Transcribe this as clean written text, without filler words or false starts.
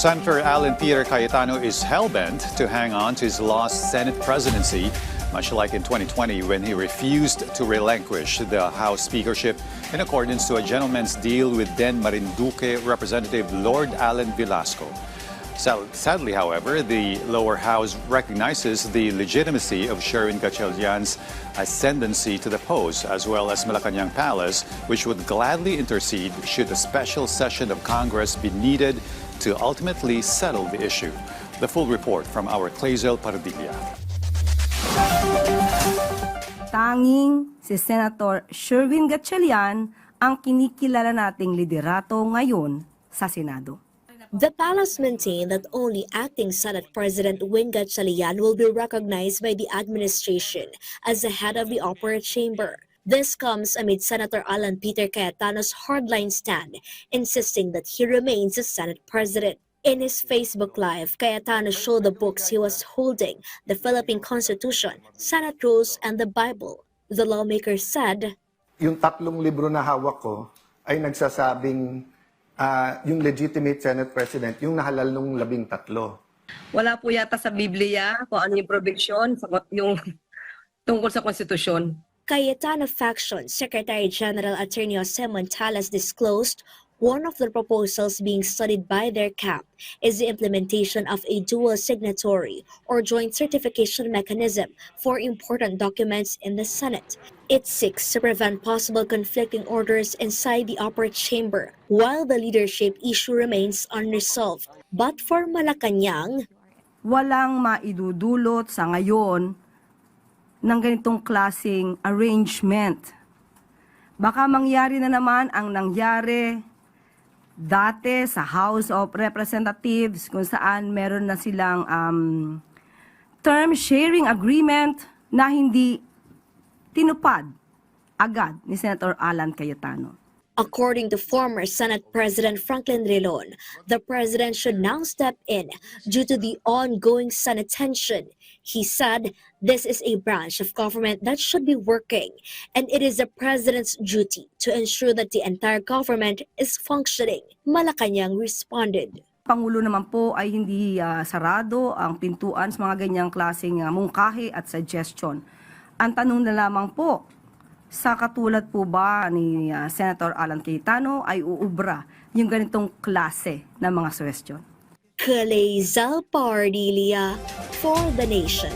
Senator Alan Peter Cayetano is hell-bent to hang on to his lost Senate presidency, much like in 2020 when he refused to relinquish the House speakership in accordance to a gentleman's deal with then Marinduque Representative Lord Alan Velasco. Sadly, however, the lower house recognizes the legitimacy of Sherwin Gatchalian's ascendancy to the post, as well as Malacanang Palace, which would gladly intercede should a special session of Congress be needed to ultimately settle the issue. The full report from our Clazel Paradilla. Tanging si Senator Sherwin Gatchalian ang kinikilala nating liderato ngayon sa Senado. The palace maintained that only acting Senate President Win Gatchalian will be recognized by the administration as the head of the upper chamber. This comes amid Senator Alan Peter Cayetano's hardline stand, insisting that he remains the Senate President. In his Facebook Live, Cayetano showed the books he was holding, the Philippine Constitution, Senate Rules, and the Bible. The lawmaker said, Yung tatlong libro na hawak ko ay nagsasabing yung legitimate Senate President, yung nahalal nung 13. Wala po yata sa Biblia kung ano yung provision, yung tungkol sa konstitusyon. Cayetano faction Secretary General Attorney Jose Montales disclosed one of the proposals being studied by their camp is the implementation of a dual signatory or joint certification mechanism for important documents in the Senate. It seeks to prevent possible conflicting orders inside the upper chamber while the leadership issue remains unresolved. But for Malacanang, Walang maidudulot sa ngayon ng ganitong klaseng arrangement. Baka mangyari na naman ang nangyari dati sa House of Representatives kung saan meron na silang term sharing agreement na hindi tinupad agad ni Senator Alan Cayetano. according to former Senate President Franklin Drilon, the president should now step in due to the ongoing Senate tension. He said this is a branch of government that should be working, and it is the president's duty to ensure that the entire government is functioning. Malacanang responded. Pangulo naman po ay hindi sarado ang pintuan sa mga ganyang klaseng mungkahi at suggestion. Ang tanong na lamang po, sa katulad po ba ni Senator Alan Cayetano ay uubra yung ganitong klase ng mga suggestion? Clazel Paradilla for the Nation.